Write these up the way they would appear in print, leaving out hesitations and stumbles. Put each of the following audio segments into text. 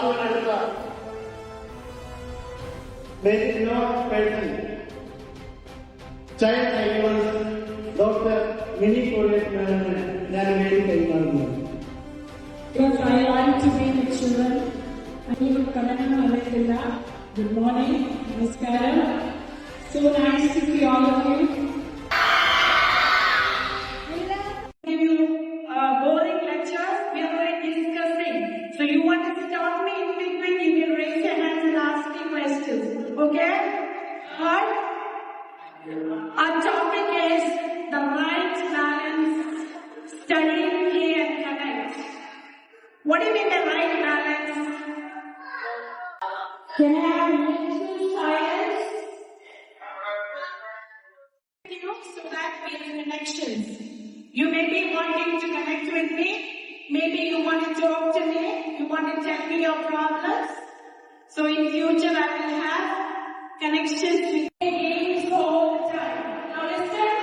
വാക്കുകളെടുത്ത വെരി നോട്ട് പേഴ്സൺ ചൈൽഡ് ഐക്കോൺസ് ഡോക്ടർ മിനി കോളിയറ്റ് മാഡമിന് ഞാൻ വേണ്ടി കൈമാറുന്നു. Yes, I like to be with children. Good morning, Namaskaram. So nice to see all of you. Give you boring lectures. We are already discussing. So you want to stop me in between? You can raise your hands and ask me questions. Okay? What? Our topic is the right balance, study, play and connect. What do you mean by right balance? Can I have little silence? So that means connections. You may be wanting to connect with me. Maybe you want to talk to me. You want to tell me your problems. So in future I will have connections with games all the time. Now listen.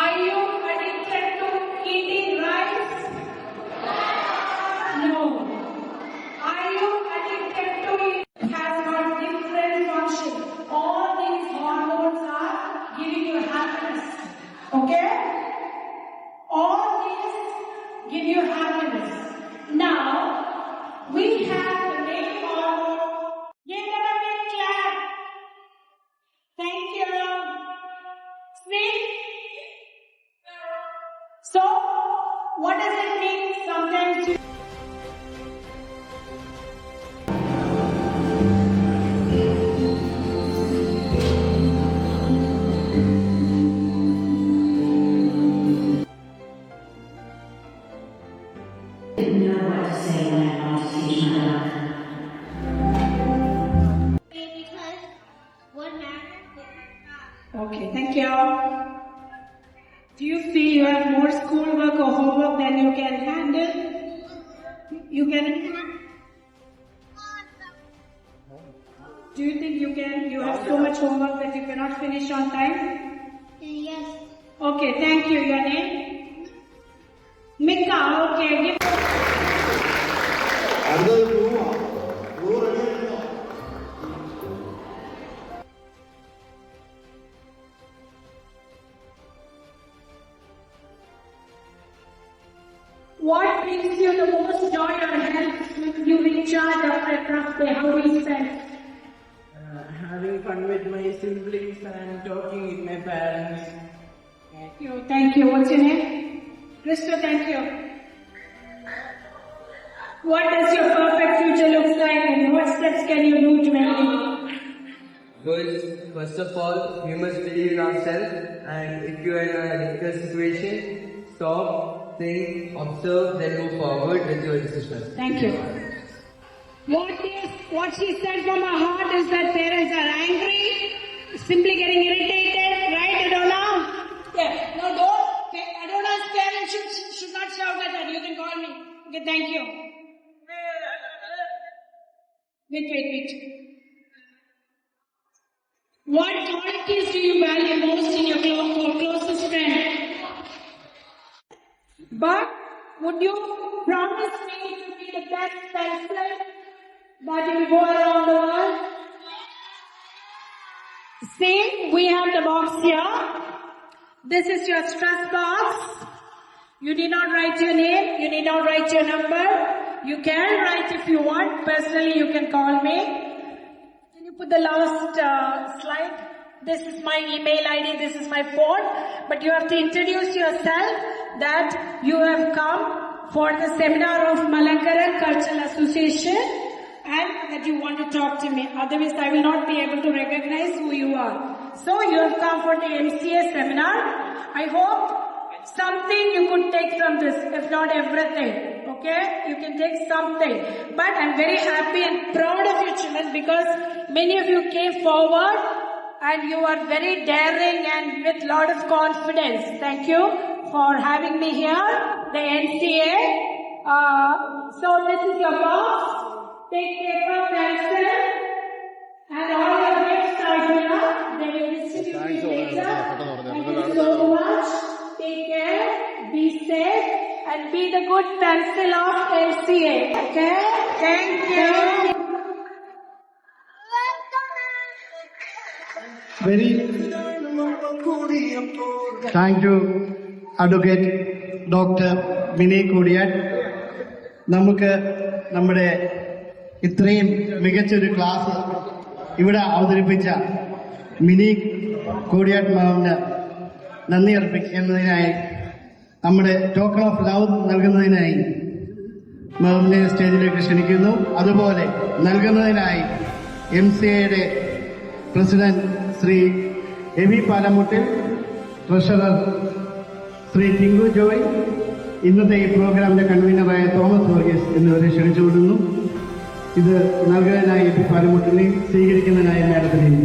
Are you addicted to eating rice? No. Are you addicted to it? It has got different function. All these hormones are giving you happiness. Okay? All these give you happiness. Now, we have the main hormone. Give them a big clap. Thank you. See? So, what does it mean? Sometimes you didn't know what to say when I wanted to teach my daughter. Because what matters. Okay, thank you. Do you feel you have more schoolwork or homework than you can handle? You can. Do you think you can? You have so much homework that you cannot finish on time? Yes. Okay, thank you. Your name? Mika. Okay. What brings you the most joy or helps you recharge after a tough day? How do you spend? Having fun with my siblings and talking with my parents. Thank you. Thank you. What's your name? Krista, thank you. What does your perfect future look like and what steps can you do to make it? First of all, we must believe in ourselves, and if you are in a difficult situation, stop, think, observe, then move forward with your decision. Thank you. What she said from her heart is that parents are angry, simply getting irritated, right, Adona? Yeah. No, don't. Adona's parents should not shout at her. You can call me. Okay, thank you. Wait. What qualities do you value most in your closest friend? But would you promise me to be the best pencil that will go around the world? See, we have the box here. This is your stress box. You need not write your name. You need not write your number. You can write if you want. Personally, you can call me. Can you put the last slide? This is my email ID. This is my phone. But you have to introduce yourself that you have come for the seminar of Malankaran Cultural Association and that you want to talk to me. Otherwise, I will not be able to recognize who you are. So, you have come for the MCA seminar. I hope something you could take from this, if not everything. Okay? You can take something. But I'm very happy and proud of you children because many of you came forward and you are very daring and with lot of confidence. Thank you for having me here, the NCA. So this is your box. Take paper, pencil, and all your gifts are here. They will distribute you later. Thank you so much. Take care, be safe, and be the good pencil of NCA. Okay? Thank you. Very thank you, Advocate Dr. Mini Koodiyattu. നമുക്ക് നമ്മുടെ ഇത്രയും മികച്ചൊരു class ഇവിടെ അവതരിപ്പിച്ച mini Koodiyattu മാമിന് നന്ദി അർപ്പിക്കുന്നതിനായി, നമ്മുടെ token of love നൽകുന്നതിനായി മാമിനെ സ്റ്റേജിലേക്ക് ക്ഷണിക്കുന്നു. അതുപോലെ നൽകുന്നതിനായി MCAയുടെ പ്രസിഡന്റ് ശ്രീ എവി പാലമുട്ടിൽ, ട്രഷറർ ശ്രീ ടിങ്കു ജോയ്, ഇന്നത്തെ ഈ പ്രോഗ്രാമിന്റെ കൺവീനറായ തോമസ് വർഗീസ് എന്നിവരെ ക്ഷണിച്ചുകൊള്ളുന്നു. ഇത് നൽകുന്നതിനായി എവി പാലമുട്ടിനെയും സ്വീകരിക്കുന്നതിനായി മാഡത്തിനെയും.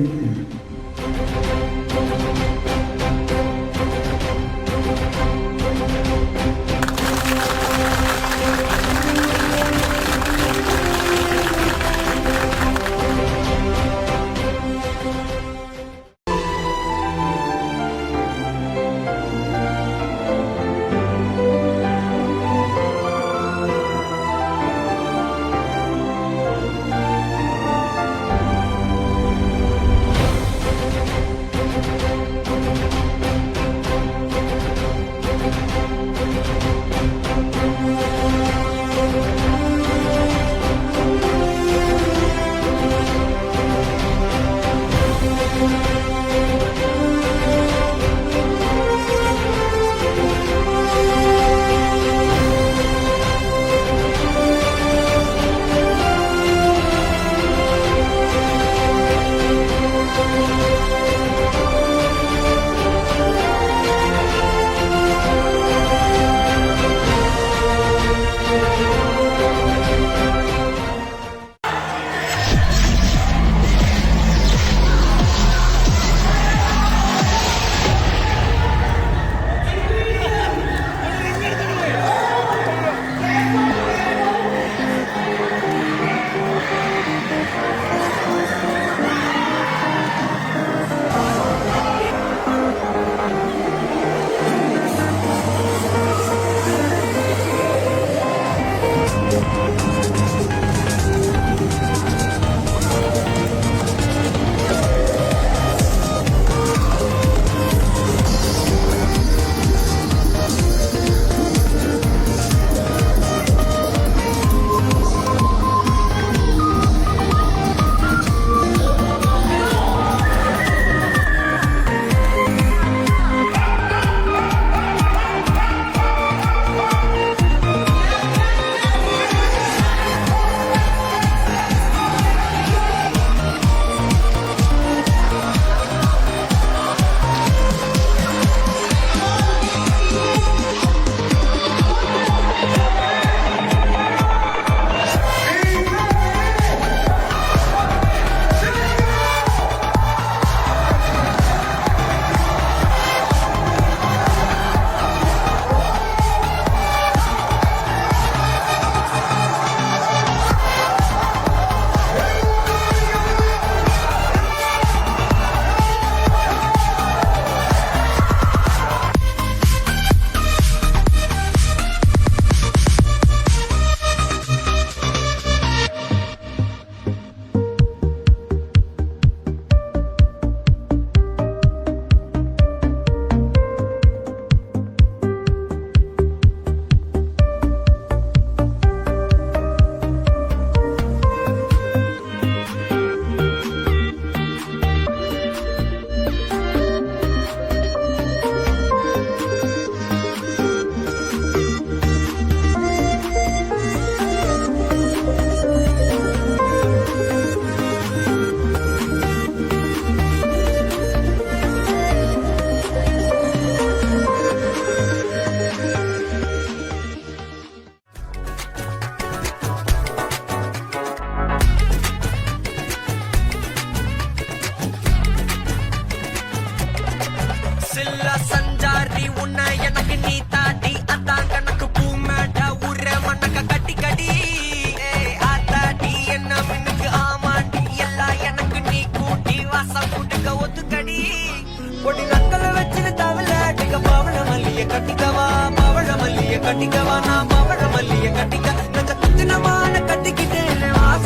கட்டிக்கவா நான் பவழ மல்லிய கட்டிக்க நெஞ்ச குத்தினமான கட்டிக்கிட்டேன்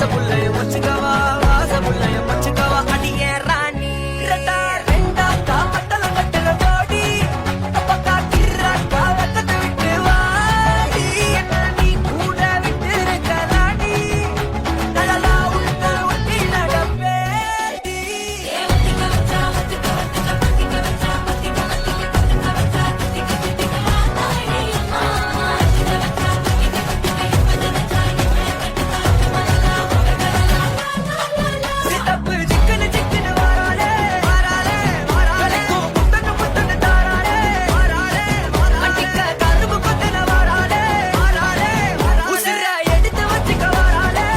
வாசப்புள்ளைய வச்சுக்கவா வாசப்புள்ளைய வச்சுக்கவா அடியே ராணி ரெண்டா ரெண்டா காமத்தல கட்டுற ஜோடி பக்கா கிராக்கா வட்டத்தை விட்டு வாடி என்ன நீ கூட விட்டு இருக்கலாடி கடலா உள்ள ஒட்டி நடப்பேடி சித்தப்பு சிக்கனு சிக்கனு வாராளே வாராளே வாராளே முத்தனு முத்தனு தாராளே வாராளே வாராளே அட்டிக்க கரும்பு கொத்தன வாராளே வாராளே உசிர எடுத்து வச்சுக்க வாராளே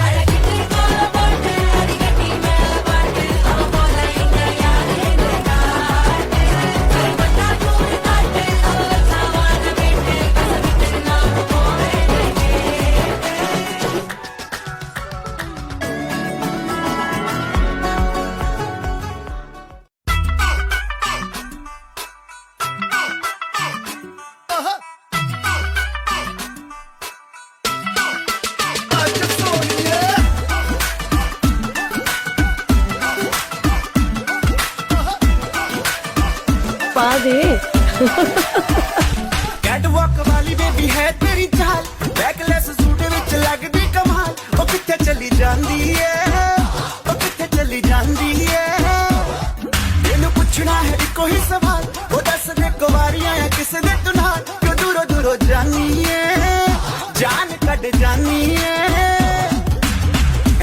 அழகிட்டு கோல போட்டு அடிக்கட்டி மேல பாட்டு அவ போல இங்க யாரு இருக்கா கருப்பட்டா கூடு காட்டு அவ வச்சாவான வீட்டு கசவிட்டு நாம போவேன் कैटवॉक वाली बेबी है तेरी चाल बैकलेस सूट विच लगदी कमाल ओ किथे चली जांदी है ओ किथे चली जांदी है तेनू पुछना है इको ही सवाल ओ दस दे कुवारियां है किस दे तू नाल क्यों दूरों दूरों जानी है जान कट जानी है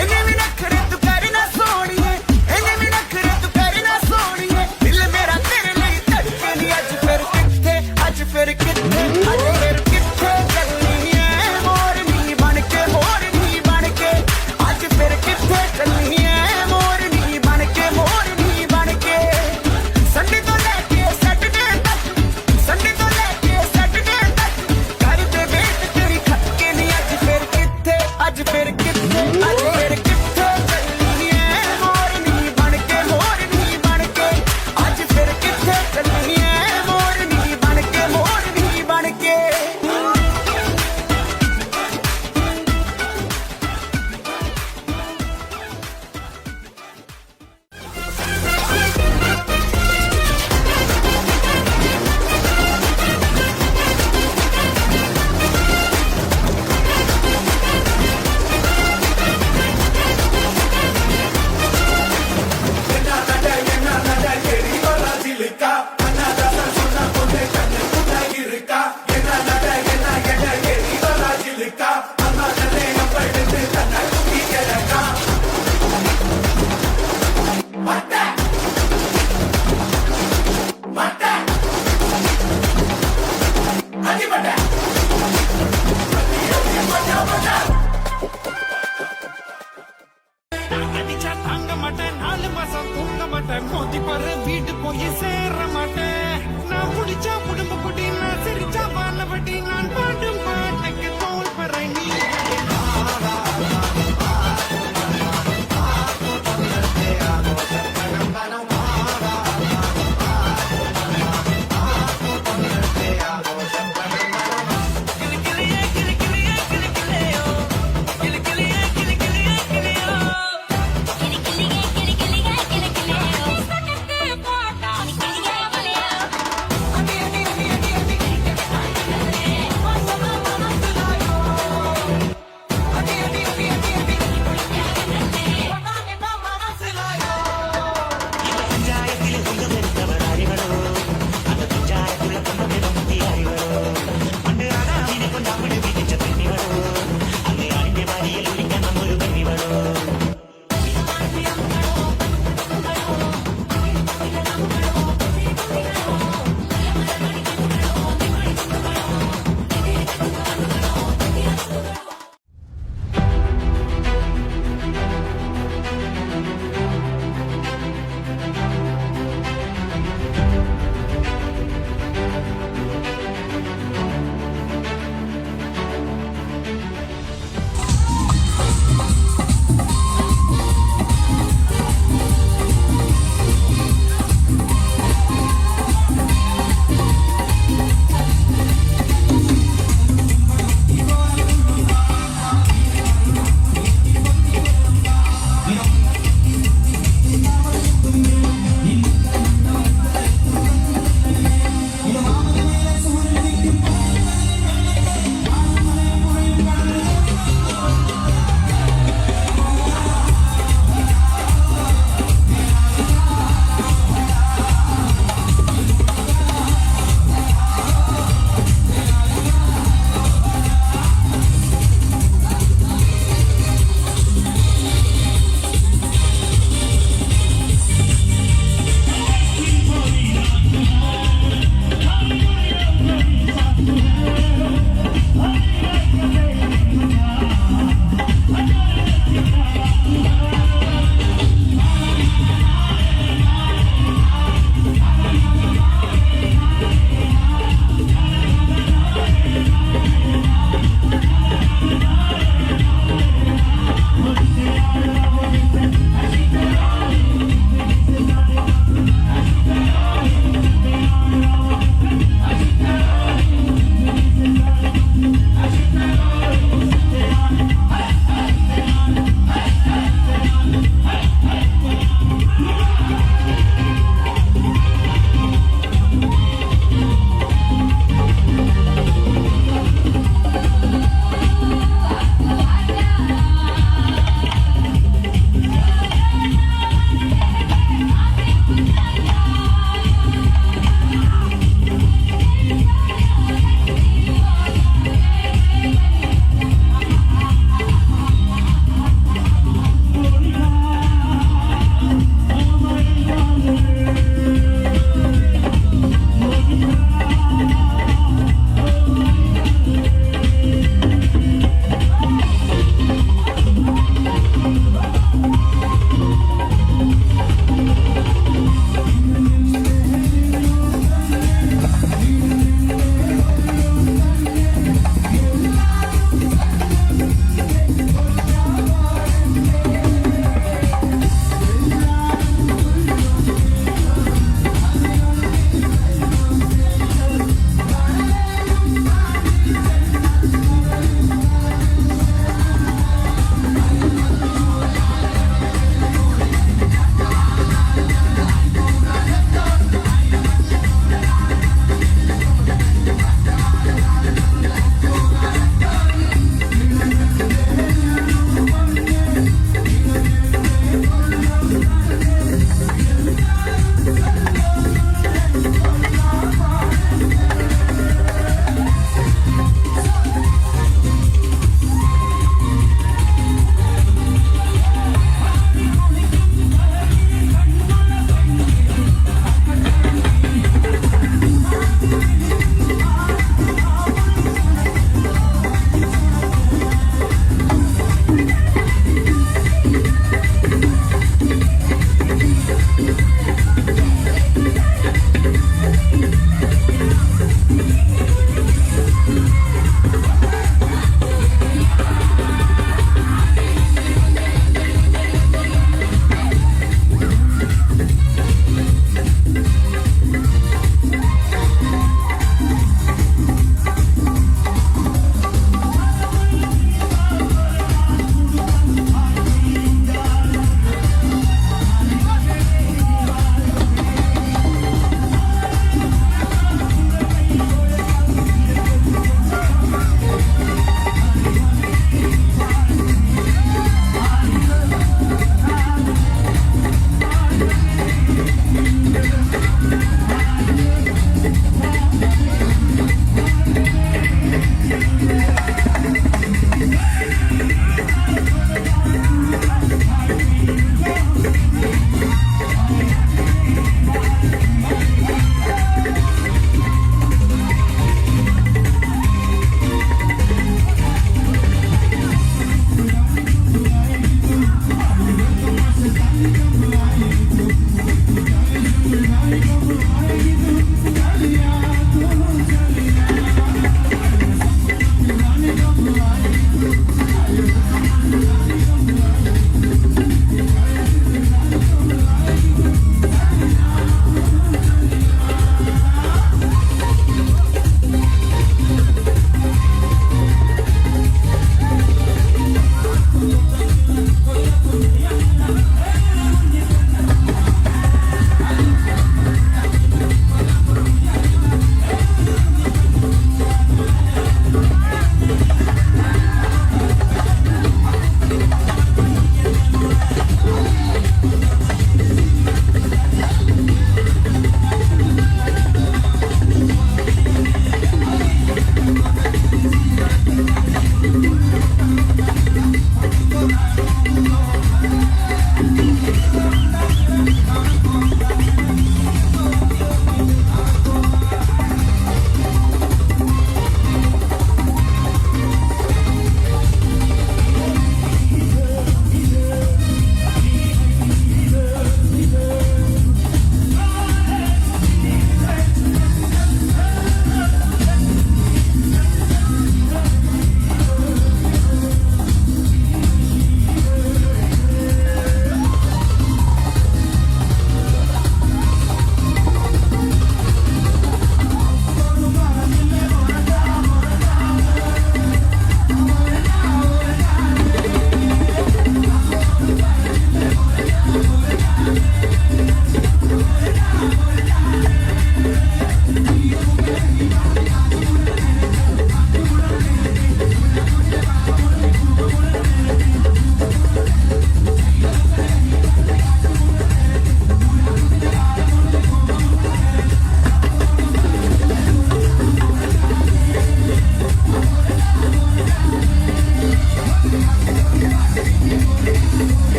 एने भी नखरे तू करना सोनिए एने भी नखरे तू करना सोनिए दिल मेरा तेरे लिए धड़के नी अज फिर किथे अज फिर किथे अज फिर किथे चलनी है मोरनी बन के अज फिर किथे चलनी है मोरनी बन के संडे तो लेके सैटरडे तक कर दे वेट तेरी खटके नी अज फिर किथे अज फिर किथे चलनी है मोरनी बन के अज फिर किथे चलनी है मोरनी बन के அடிச்சா தாங்க மாட்டேன் 4 மாசம் தூங்க மாட்டேன் மோதி பாரு வீட்டு போய் சேர மாட்டேன் நான் புடிச்சா உடம்பு குடி நான் சிரிச்சா வாழப்படி நான் பாடும் பாட்டுக்கு தோல் பறை நீ அடி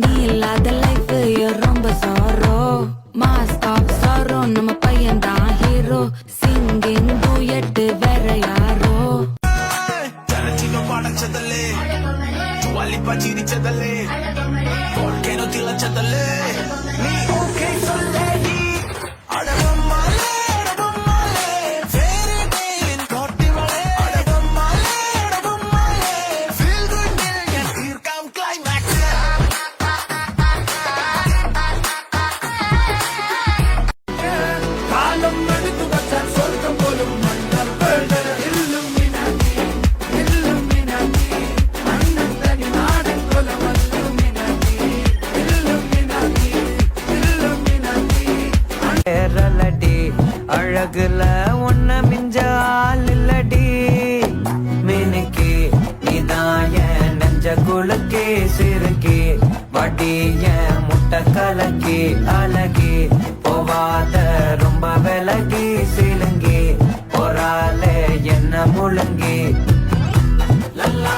நீ இல்லாத லைஃப் ரொம்ப சாரோ மாஸ்க் ஆஃப் சாரோ நம்ம பையன் தான் ஹீரோ சிங்கிங் டூயட் வேற யாரோ പടച്ചതല്ലേ വല്ലിപ്പ ചിരിച്ചതല്ലേ ഓർക്കേനോ തിളച്ചതല്ലേ നീ ഓക്കേ സൊല്ലേടി അടവമ്മാലേ അടവമ്മാലേ ഫെയറി ഡേയിൻ കോട്ടിവളേ അടവമ്മാലേ അടവമ്മാലേ ഫീൽ ഗുഡ് ഞാൻ തീർക്കാം ക്ലൈമാക്സ് കാലം എടുത്തു വച്ചാൽ സ്വർഗം പോലും മണ്ണൽ വേണ്ട அழகுல ஒன்ன மிஞ்சால் இல்லடி மினுக்கி இதான் என் நெஞ்ச குலுக்கி சிறுக்கி வடிய முட்டை கலக்கி அழகி போவாத ரொம்ப விலகி சிலுங்கி போறாலே என்ன முழுங்கி லல்லா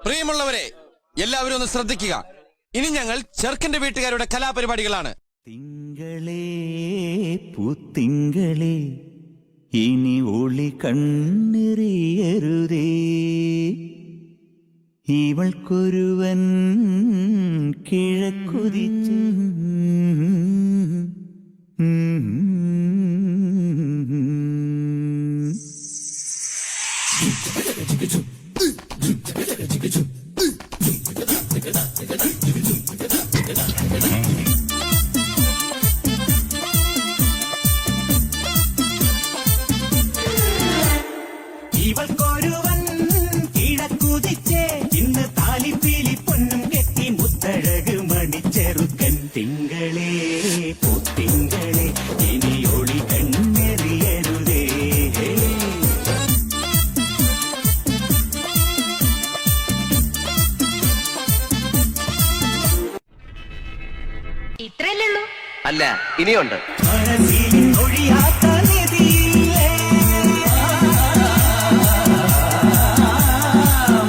പ്രിയമുള്ളവരെ, എല്ലാവരും ഒന്ന് ശ്രദ്ധിക്കുക. ഇനി ഞങ്ങൾ ചെറുക്കന്റെ വീട്ടുകാരുടെ കലാപരിപാടികളാണ്. തിങ്കളേ പൂത്തിങ്കളേ ഇനി ഒളി കണ്ണെറിയരുതേ ഇവൾക്കൊരുവൻ കിഴക്കുതിച്ച് ഇവൾക്കൊരുവൻ കിഴക്കുതിച്ചേ ഇന്ന് താലിപ്പീലി പൊന്നും കെട്ടി മുത്തഴക് മണിച്ചെറുക്കൻ തിങ്കളേ പൂത്തിങ്കളേ ഇനി ഒളി കണ്ണെറിയരുതേ ഇത്രയല്ലേ ഉള്ളൂ? അല്ല, ഇനിയുണ്ട്. മനസ്സിൽ ഒഴിയാത്ത നിധിയില്ലേ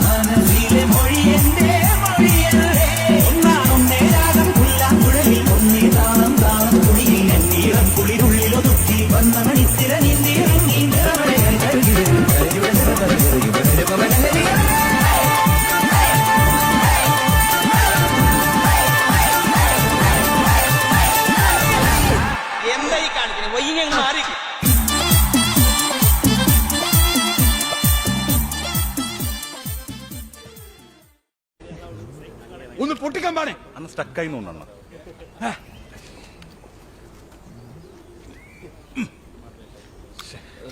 മനസ്സിലെ മൊഴി എന്റെ മൊഴിയല്ലേ ഒന്നാണും നേരാകം പുല്ലാങ്കുഴലിൽ ഒന്നിതാണം താളം കുളിയിൽ എന്നീളം കുളിരുള്ളിലൊതുക്കി വന്ന മണിത്തിര നീന്തിയിറങ്ങി എന്തായി കാണിക്കുന്നത്? വയ്യ മാറി ഒന്ന് പൊട്ടിക്കാൻ പാടേ അന്ന് സ്റ്റക്കായി തോന്നണം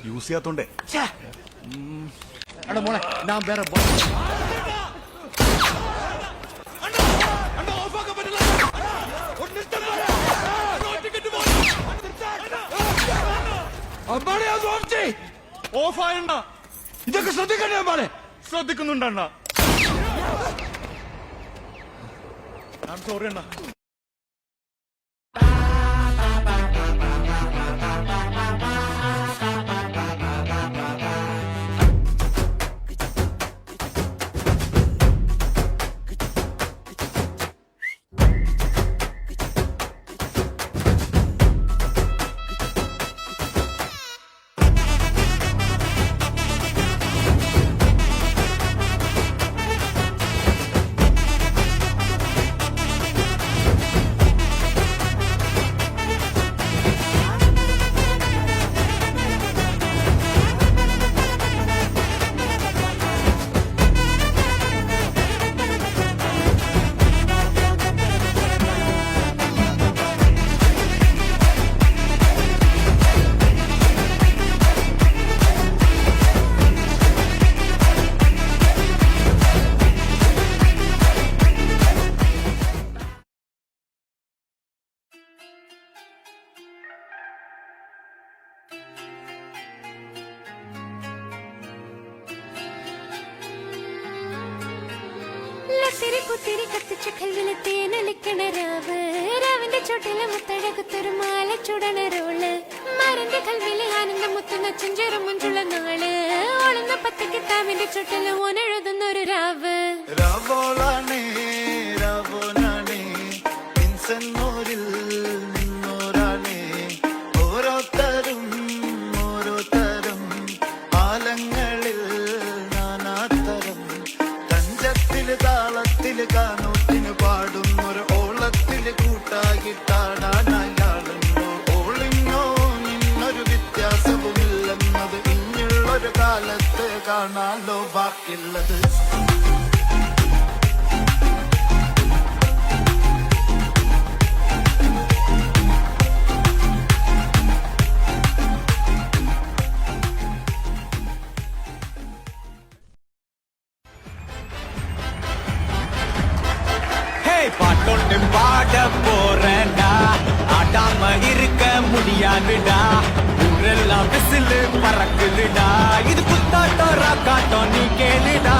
യൂസ് ചെയ്യാത്തോണ്ടേ എടാ മോളെ ഞാൻ വേറെ ഓഫായണ്ട ഇതൊക്കെ ശ്രദ്ധിക്കണ്ടേ അമ്പാടെ ശ്രദ്ധിക്കുന്നുണ്ടണ്ണ ഞാൻ സോറി അണ്ണ കുത്തിരി കത്തിച്ച കൽവിലെ തേനലിക്കണ രാവിന്റെ ചോട്ടിലെ മുത്തഴകുത്തൊരു മാല ചുടണ റോള് മാറിന്റെ കൽവിലെ ആനന്ദം മുത്തുന്ന ചെഞ്ചേറും മുഞ്ചുള്ള നാള് ഓളുന്ന പത്തക്ക് താവിന്റെ ചുട്ടില് ഓനെഴുതുന്ന ഒരു രാവ് രാവോളാണേ രാവോനാണേ ഇൻസന്നൂരിൽ നിന്നോരാണേ ഓരോരുത്തരും ഓരോരുത്തരും ആലങ്ങളിൽ നാനാത്തരം തഞ്ചത്തില് താളത്തില് കാനൂത്തിന് പാടുന്നൊരു ഓളത്തില് കൂട്ടാകിട്ടാടാനായാളുണ്ടോ ഓളിന്നോ നിന്നൊരു വ്യത്യാസവുമില്ലെന്നത് ഇനിയുള്ളൊരു കാലത്ത് കാണാലോ ബാക്കിയുള്ളത് பாட்டொண்டு பாட போறேன்டா ஆடாம இருக்க முடியாதுடா ஊரெல்லாம் விசிலு பறக்குதுடா இது குத்தாட்டம் ராக்காட்டம் நீ கேளுடா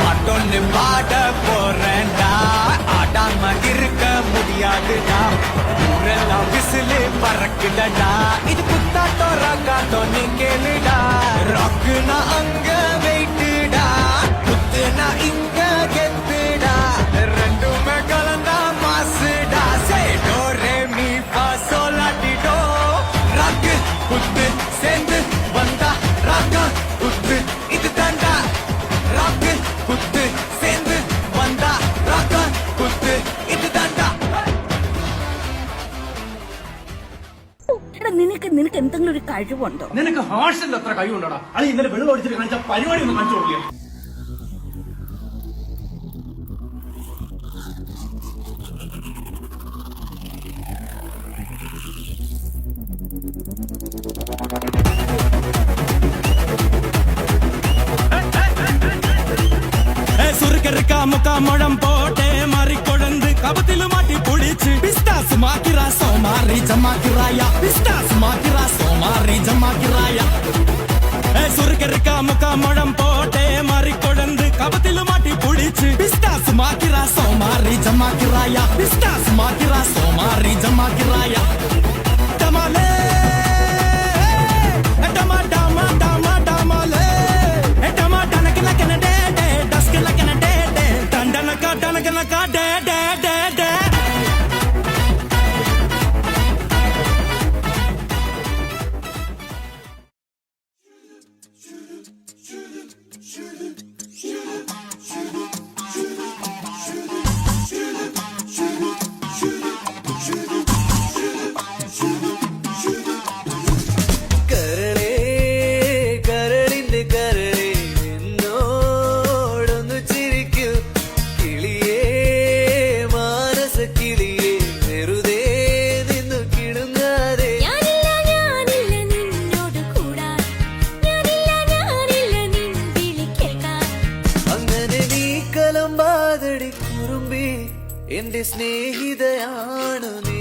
பாட்டொண்டு பாட போறேன்டா ஆடாம இருக்க முடியாதுடா ஊரெல்லாம் விசிலு பறக்குதடா இது குத்தாட்டம் ராக்காட்டம் நீ கேளுடா ராக்குனா அங்க வெயிட்டுடா குத்துனா இங்க கெத்துடா ரெண்டுமே கலந்தா மாசுடா சேடோ ரே மீ பா சோலாட்டிடோ ராக்கு குத்து சேர்ந்து வந்தா ராக்கா குத்து இது தாண்டா ராக்கு குத்து சேர்ந்து வந்தா ராக்கா குத்து இது தாண்டா നിനക്ക് എന്തെങ്കിലും ഒരു കഴിവുണ്ടോ? നിനക്ക് ഹാർഷിൽ എത്ര കഴിവുണ്ടോടാ? അത് ഇന്നലെ വെള്ളം ഒഴിച്ചിട്ട് കാണിച്ച പരിപാടി ഒന്ന് കാണിച്ചു കൊടുക്കുക. சுருக்கருக்கா முக்கா முழம் போட்டே மாறி கொழுந்து கபத்தில மாட்டி புடிச்சு பிஸ்டாஸ் மாக்கிரா சோமாரி ஜமாக்கிராயா பிஸ்டாஸ் மாக்கிரா சோமாரி ஜமாக்கிராயா சுருக்கருக்கா முக்கா முழம் போட்டே மாறி கொழுந்து கபத்தில மாட்டி புடிச்சு பிஸ்டாஸ் மாக்கிரா சோமாரி ஜமாக்கிராயா பிஸ்டாஸ் மாக்கிரா சோமாரி ஜமாக்கிராயா டமாலே டமா டமா டமா டமாலே டமா டனக்கு லக்கன டே டே டஸ்க லக்கன டே டே டண்டனக்கா டனக்கனக்கா டே டே டே டே എന്റെ സ്നേഹിതയാണു നീ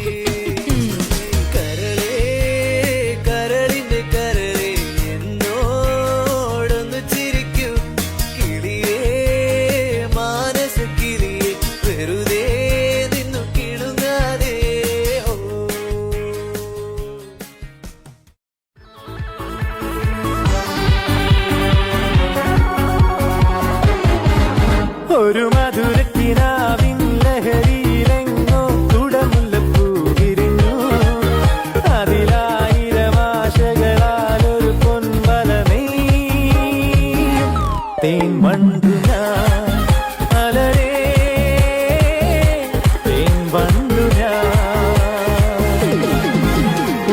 കരളേ കരളിന്റെ കരളേ എന്നോടൊന്ന് ചിരിക്കൂ കിളിയേ മാനസ കിളിയേ വെറുതെ നിന്നു കിളുങ്ങാതെ ഒരു മധുരക്കിനാവിൻ ലഹരിയിലെങ്ങോ കുടമുല്ലപ്പൂ വിരിഞ്ഞു അതിലായിരം ആശകളാലൊരു പൊൻവല നെയ്യും തേൻ വണ്ടു ഞാൻ അലരേ തേൻ വണ്ടു ഞാൻ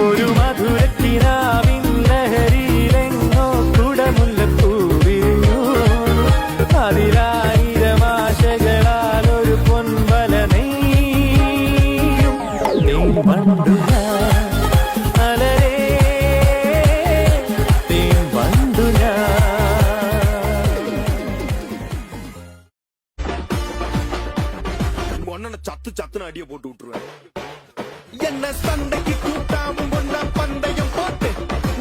ഒരു മധുരക്കിനാവിൻ ലഹരിയിലെങ്ങോ കുടമുല്ലപ്പൂ വിരിഞ്ഞു അതിലായിരം ആശകളാലൊരു പൊൻവല നെയ്യും തേൻ വണ്ടു ഞാൻ അലരേ തേൻ വണ്ടു ഞാൻ ஒன்னனை சத்து சத்துன்னு அடிய போட்டு விட்டுருவேன் என்ன சண்டைக்கு கூட்டாவும் ஒன்னா பந்தயம் போட்டு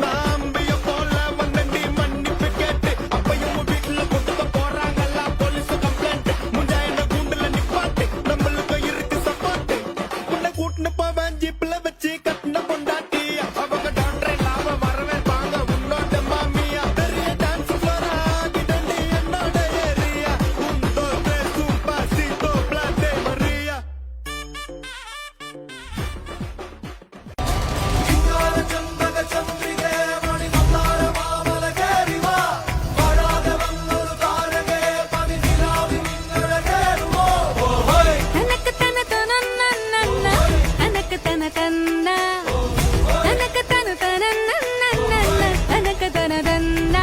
நாம்பிய போல வந்தண்டி மன்னிப்பு கேட்டு அப்பையும் வீட்டுல கொண்டுக்க போறாங்கல்ல போலீஸ் கம்ப்ளைண்ட் முஞ்சா என்ன கூண்டுல நிப்பாட்டு நம்மளுக்கு இருக்கு சப்போர்ட் உன்னை கூட்டுன்னு போவேன் ஜீப்ல வச்சு கட்டின பொண்டாட்டி அவங்க டாக்டர் இல்லாம வரவே வாங்க உன்னோட மாமியா பெரிய டான்ஸ் ஃப்ளோரா கிடண்டி என்னோட ஏரியா உண்டோ சூப்பா சீட்டோ பிளாட்டே மரியா തനക്ക് തന തനന്നന്ന തനക്ക് തന തന്ന തനക്ക് തന തനന്നന്ന തനക്ക് തന തന്ന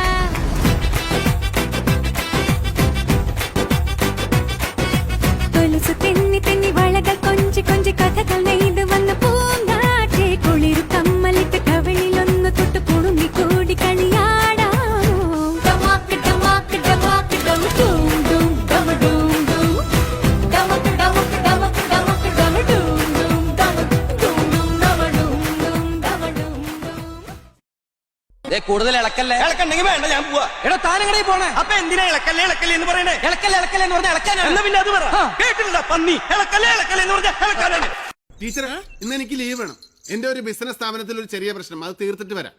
കൊലുസു തെന്നി തെന്നി വളകൾ കൊഞ്ചി കൊഞ്ചി കഥകൾ നെയ്ത് വന്ന പൂങ്കാറ്റെ കുളിരു കമ്മലിട്ട് കവിളിലൊന്ന് തൊട്ട് കുടുങ്ങി കൂടി കളിയാടാമോ ഡമാക്ക് ഡമാക്ക് ഡമാക്ക് ഡം ഡൂം ഡൂം ഡമ ഡൂം ഡൂം ഡമക്ക് ഡമക്ക് ഡമക്ക് ഡമക്ക് ഡമ ഡൂം ഡൂം ഡമക്ക് ഡൂം ഡൂം ഡമ ഡൂം ഡൂം ഡമ ഡൂം ഡൂം കൂടുതൽ ഇളക്കല്ലേ ഇളക്കണ്ടെങ്കിൽ വേണ്ട ഞാൻ പോവാ എടാ താനെങ്ങനെ പോണേ അപ്പൊ എന്തിനാ ഇളക്കല്ലേ ഇളക്കല്ലേ എന്ന് പറയണേ ഇളക്കല്ലേ ഇളക്കല്ലേ എന്ന് പറഞ്ഞാൽ ഇളക്കാനാണ് എന്നാ പിന്നെ അത് പറ കേട്ടില്ല പന്നി ഇളക്കല്ലേ ഇളക്കല്ലേ എന്ന് പറഞ്ഞാൽ ഇളക്കാനാണ് ടീച്ചർ ഇന്ന് എനിക്ക് ലീവ് വേണം എന്റെ ഒരു ബിസിനസ് സ്ഥാപനത്തിൽ ഒരു ചെറിയ പ്രശ്നം അത് തീർത്തിട്ട് വരാം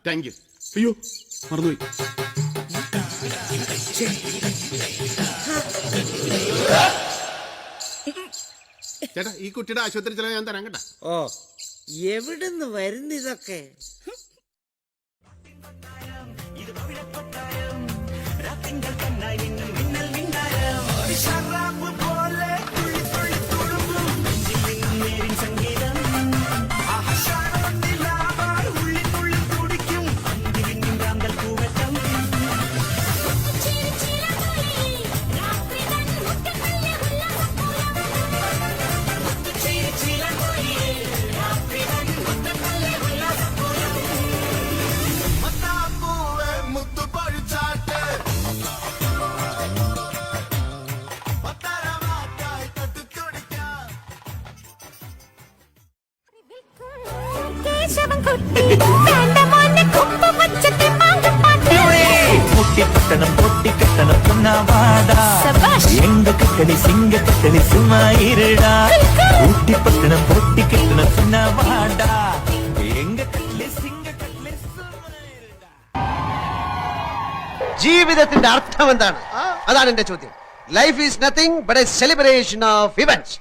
താങ്ക് യു അയ്യോ മറന്നുപോയി ചേട്ടാ ഈ കുട്ടിയുടെ ആശുപത്രി ചെലവ് ഞാൻ തരാം കേട്ടാ ഓ എവിടുന്ന് വരുന്ന ഇതൊക്കെ കേശവൻ കുട്ടി വേണ്ട മോനെ കുമ്പ വച്ചത്തെ മാങ്ങപ്പാട്ട് പൊട്ടിപ്പട്ടണം പൊട്ടിക്കെട്ടണം പൊന്നാവാടാ എങ്ക കെട്ടടി സിംഗ കെട്ടടി സുമായിരുടാ ഊട്ടിപ്പട്ടണം പൊട്ടിക്കെട്ടണം പൊന്നാവാടാ എങ്ക കെട്ടലി സിംഗ കെട്ടലി സുമായിരുടാ. ജീവിതത്തിന്റെ അർത്ഥം എന്താണ് അതാണ് എന്റെ ചോദ്യം. Life is nothing but A celebration of events.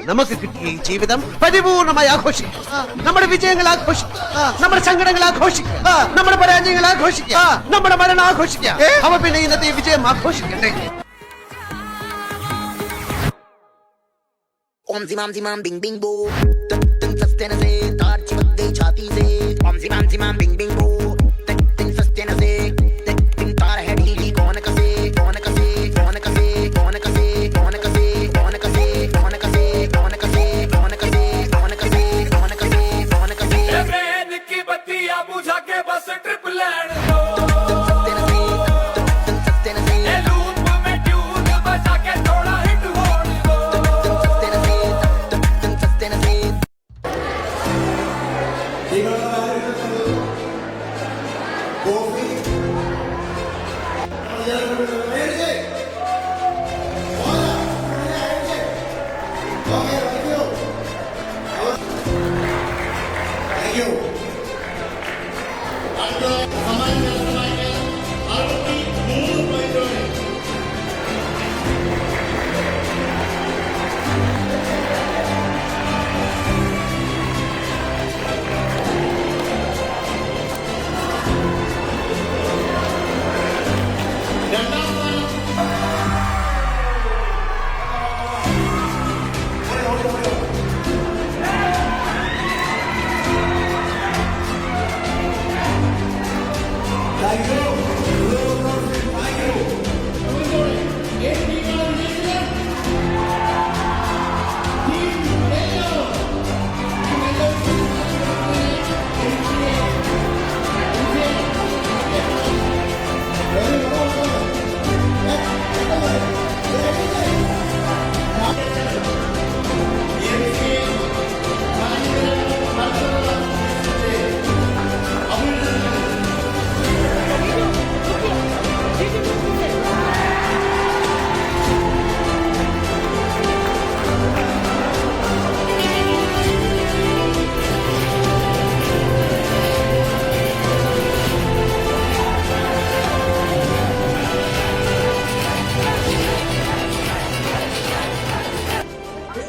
നമുക്ക് കിട്ടിയ ഈ ജീവിതം പരിപൂർണമായി ആഘോഷിക്കുക. നമ്മുടെ വിജയങ്ങൾ ആഘോഷിക്കുക, നമ്മുടെ സങ്കടങ്ങൾ ആഘോഷിക്കുക, നമ്മുടെ പരാജയങ്ങൾ ആഘോഷിക്കുക, നമ്മുടെ മരണം ആഘോഷിക്കുക. അവ പിന്നെ ഇന്നത്തെ ഈ വിജയം ആഘോഷിക്കട്ടെ. Om zimam zimam bing bing boo, tin sastena se, tar chimade chati se. Om zimam zimam bing bing boo, tin sastena se, tin tar hai dili kaun kase, kaun kase, kaun kase, kaun kase, kaun kase, kaun kase, kaun kase, kaun kase, kaun kase, kaun kase, kaun kase, kaun kase. Train की बत्तियां बुझा के बस trip land दो Sastena se, loop में tune बजा के थोड़ा हिट होने दो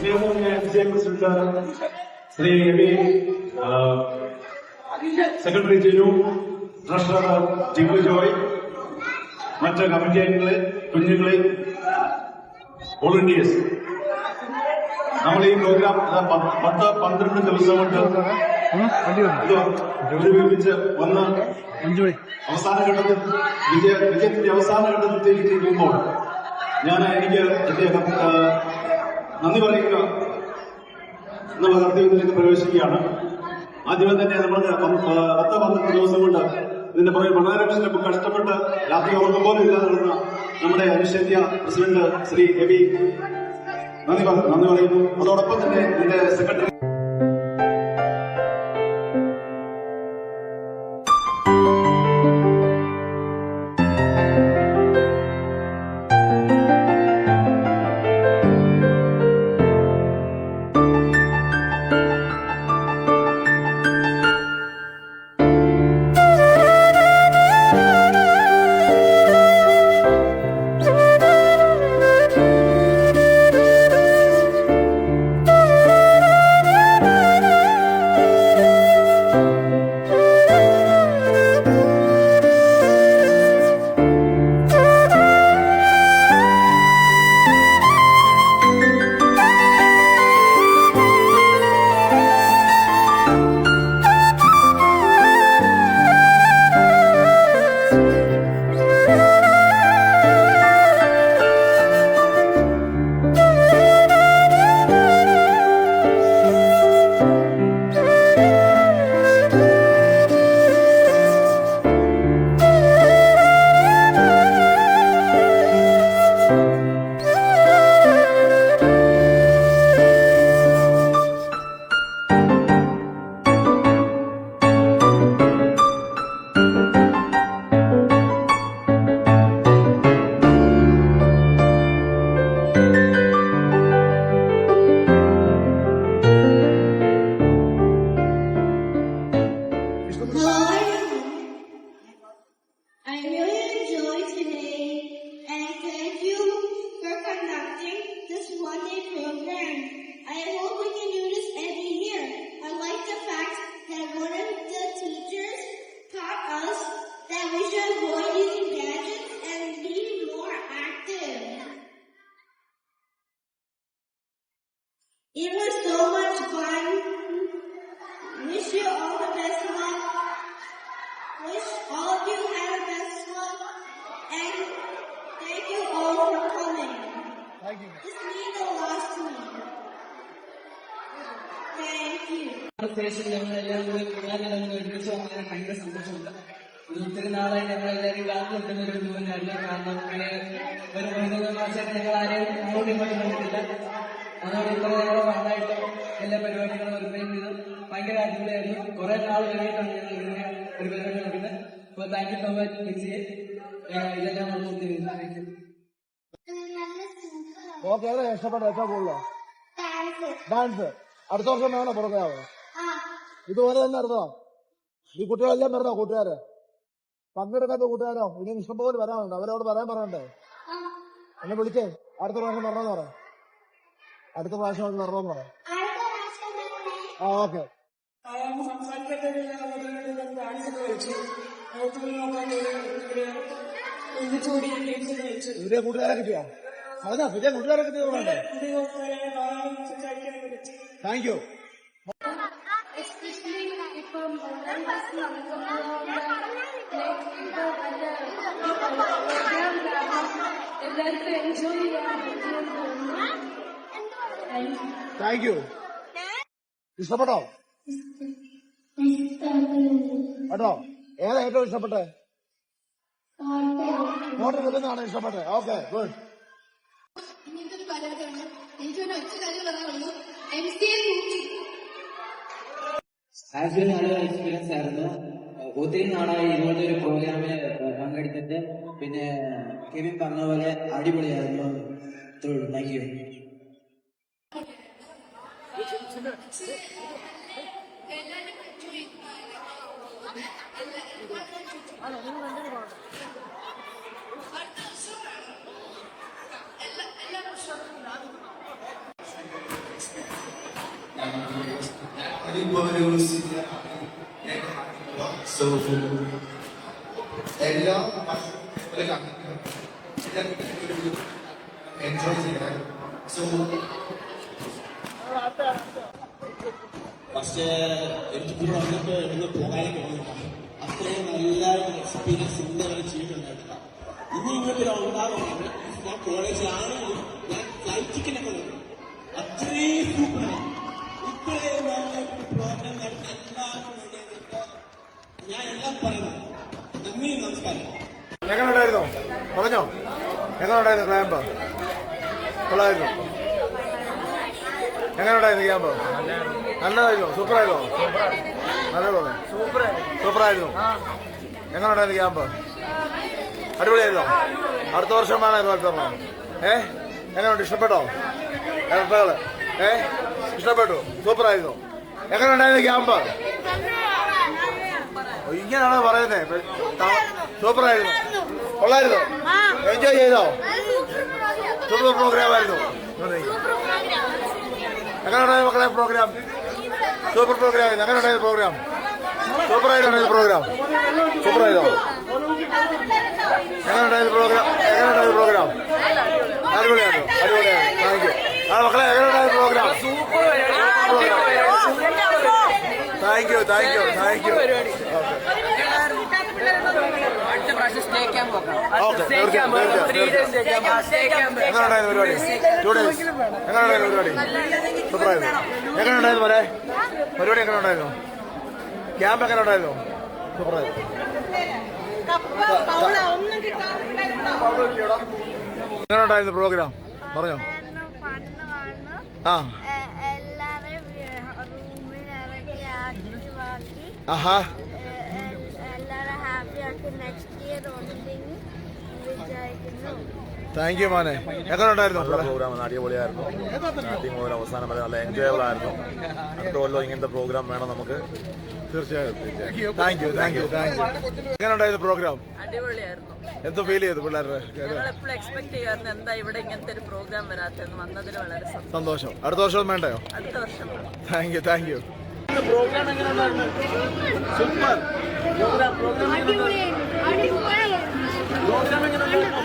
president Shri Eby, secretary Jinu, treasurer Jibu Joy, മറ്റ് കമ്മിറ്റി അംഗങ്ങളെ, കുഞ്ഞുങ്ങളെ, വോളണ്ടിയേഴ്സ്, നമ്മൾ ഈ പ്രോഗ്രാം 10-12 ദിവസം കൊണ്ട് ഒരുമിപ്പിച്ച് വന്ന് അവസാന ഘട്ടത്തിൽ വിജയത്തിന്റെ അവസാന ഘട്ടത്തിലേക്ക് എത്തിക്കുമ്പോൾ എനിക്ക് നന്ദി പറയുക എന്നുള്ള കർത്തവ്യത്തിലേക്ക് പ്രവേശിക്കുകയാണ്. ആദ്യമേ തന്നെ നമ്മൾ 10-12 ദിവസം കൊണ്ട് ഇതിന്റെ പുറകെ വളരെ കഷ്ടപ്പെട്ട് രാത്രി ഉറക്കം പോലും ഇല്ലാതെ നടന്ന നമ്മുടെ അനിശ്ചിത പ്രസിഡന്റ് ശ്രീ എബി നന്ദി പറയുന്നു. അതോടൊപ്പം തന്നെ ഇതിന്റെ secretary It was so much fun. Wish you all the best luck. Wish all of you had the best luck. And thank you all for coming. Thank you. This means a lot to me. Thank you. ഭയങ്കര സന്തോഷമുണ്ട്. ഒത്തിരി നാളായി ഞങ്ങളെല്ലാവരും കാത്തിരിക്കുന്നൊരു കാരണം അങ്ങനെ ഒരു 3 മാസമായിട്ട് ഞങ്ങൾ ആരെയും അങ്ങോട്ടും ഇങ്ങോട്ടും കണ്ടിട്ടില്ല. അതോടെ ഇത്ര ഞങ്ങൾ ഫണ്ടായിട്ട് എല്ലാ പരിപാടികളും ഒരുപാട് ചെയ്ത് ഭയങ്കര അടിപൊളിയായിരുന്നു. കുറെ നാൾ കഴിഞ്ഞിട്ടാണ് ഞങ്ങൾ ഇങ്ങനെ ഒരു പരിപാടി നടക്കുന്നത്. അപ്പൊ താങ്ക് യു സോ മച്ച് മിക്സിയെ ഇതെല്ലാം നമ്മൾ താങ്ക് യു. ഓക്കെ, ഇഷ്ടപ്പെട്ട ഏറ്റവും കൂടുതലോ ഡാൻസ് അടുത്ത വർഷം വേണോ പുറത്തെയാവോ? ഇതുപോലെ തന്നെ നടന്നോ? ഈ കുട്ടികളെല്ലാം വരുന്നോ? കൂട്ടുകാര് പങ്കെടുക്കാത്ത കൂട്ടുകാരോ? ഇനി ഇഷ്ടംപോലെ വരാനുണ്ട്. അവരോട് പറയാൻ പറയണ്ടേ? എന്നെ വിളിച്ചേ അടുത്ത പ്രാവശ്യം പറഞ്ഞെന്ന് പറയാം. അടുത്ത പ്രാവശ്യം നടന്നെന്ന് പറയാം. ഓക്കെ. പുതിയ കൂട്ടുകാരെ കിട്ടിയാ? പറഞ്ഞോ, പുതിയ കൂട്ടുകാരെ കിട്ടിയതുകൊണ്ടേ. Thank you. Thank you. ഇഷ്ടപ്പെട്ടോ? കേട്ടോ, ഏതാ ഏറ്റവും ഇഷ്ടപ്പെട്ടെ? മോട്ടർ കൊല്ലുന്നതാണ് ഇഷ്ടപ്പെട്ടെ. Okay, good. ആക്ച്വലി നല്ലൊരു എക്സ്പീരിയൻസ് ആയിരുന്നു. ഒത്തിരി നാളായി ഇതുപോലത്തെ ഒരു പ്രോഗ്രാമിൽ പങ്കെടുത്തിട്ട്. പിന്നെ കെവിൻ പറഞ്ഞ പോലെ അടിപൊളിയായിരുന്നു. Thank U. അതിപ്പോ ഒരു എല്ലാ എൻജോയ് ചെയ്യാൻ സോ പക്ഷേ എനിക്ക് വന്നിട്ട് ഇവിടുന്ന് പോകാനും തോന്നില്ല. അത്രയും നല്ല എക്സ്പീരിയൻസ് ഇന്ന് അവർ ചെയ്തിട്ടുണ്ടായിട്ടില്ല. ഇനി ഇങ്ങോട്ട് ഉണ്ടാകും. ഞാൻ കോളേജിലാണെങ്കിലും ഞാൻ ഫ്ലൈറ്റ് ടിക്കറ്റൊക്കെ നോക്കും. അത്രയും സൂപ്പറാണ്. ഇത്രയും നല്ല പ്രോഗ്രാം നടത്തി എല്ലാവർക്കും വേണ്ടിയിട്ട് ഞാൻ എല്ലാം പറയുന്നു. നന്ദി, നമസ്കാരം. എങ്ങനെ ഉണ്ടായിരുന്നു പറഞ്ഞോ? എങ്ങനെ ഉണ്ടായിരുന്നു ക്യാമ്പ്? കൊള്ളായിരുന്നു. എങ്ങനെ ഉണ്ടായിരുന്നു ക്യാമ്പ്? നല്ലതായിരുന്നു. സൂപ്പറായിരുന്നോ? നല്ലതോ? സൂപ്പറായിരുന്നു. എങ്ങനെ ഉണ്ടായിരുന്നു ക്യാമ്പ്? അടിപൊളിയായിരുന്നോ? അടുത്ത വർഷം വേണം ഇതുപോലത്തെ എങ്ങനെയുണ്ട്? ഇഷ്ടപ്പെട്ടോ? ഇഷ്ടപ്പെട്ടു. സൂപ്പറായിരുന്നു. എങ്ങനെ ഉണ്ടായിരുന്നു ക്യാമ്പ്? ഇങ്ങനെയാണോ പറയുന്നത്? സൂപ്പറായിരുന്നു. കൊള്ളായിരുന്നോ? എൻജോയ് ചെയ്തോ? സൂപ്പർ പ്രോഗ്രാം ആയിരുന്നു. എങ്ങനെ ഉണ്ടായിരുന്നു മക്കളെ പ്രോഗ്രാം? Super programme. എങ്ങനെ ഉണ്ടായിരുന്നു പ്രോഗ്രാം? സൂപ്പറായിട്ടുണ്ടായിരുന്നു പ്രോഗ്രാം. സൂപ്പറായിരുന്നോ? എങ്ങനെ ഉണ്ടായിരുന്നു പ്രോഗ്രാം? എങ്ങനെ ഉണ്ടായിരുന്നു പ്രോഗ്രാം? അടിപൊളിയായിരുന്നു. അടിപൊളിയായിരുന്നു. Thank you. ആ മക്കളെ എങ്ങനെ ഉണ്ടായിരുന്നു programme? Thank you. Thank you. Thank you. Okay, തീർച്ചയായും. എങ്ങനെ ഉണ്ടായിരുന്നു പരിപാടി? 2 days. എങ്ങനെ ഉണ്ടായിരുന്നു പരിപാടി? സൂപ്പറായിരുന്നു. എങ്ങനെ ഉണ്ടായിരുന്നു പോലെ പരിപാടി? എങ്ങനെ ഉണ്ടായിരുന്നു? ക്യാമ്പ് എങ്ങനെ ഉണ്ടായിരുന്നു? സൂപ്പറായിരുന്നു. എങ്ങനെ ഉണ്ടായിരുന്നു പ്രോഗ്രാം? പറഞ്ഞോ. ആ ആഹാ. താങ്ക് യു മോനെ. എങ്ങനെ ഉണ്ടായിരുന്നു പ്രോഗ്രാം? അടിപൊളിയായിരുന്നു. ആദ്യം മുതൽ അവസാനം വരെ നല്ല എൻജോയബിൾ ആയിരുന്നു. അടുത്ത കൊല്ലം ഇങ്ങനത്തെ പ്രോഗ്രാം വേണം നമുക്ക്. തീർച്ചയായും. Thank you. Thank you. Thank U. എങ്ങനെ ഉണ്ടായിരുന്നു പ്രോഗ്രാം? അടിപൊളിയായിരുന്നു. എന്തോ ഫീൽ ചെയ്തു പിള്ളേരുടെ? എപ്പോഴും എക്സ്പെക്ട് ചെയ്യാറുണ്ട് എന്താ ഇവിടെ ഇങ്ങനത്തെ ഒരു പ്രോഗ്രാം വരാത്തെന്ന്. വന്നതിൽ വളരെ സന്തോഷം. അടുത്ത വർഷം വേണ്ടയോ? അടുത്ത വർഷം. Thank you. Thank you. Programme എങ്ങനെ ഉണ്ടായിരുന്നു? സൂപ്പർ പ്രോഗ്രാം എങ്ങനെ ഉണ്ടായിരുന്നു?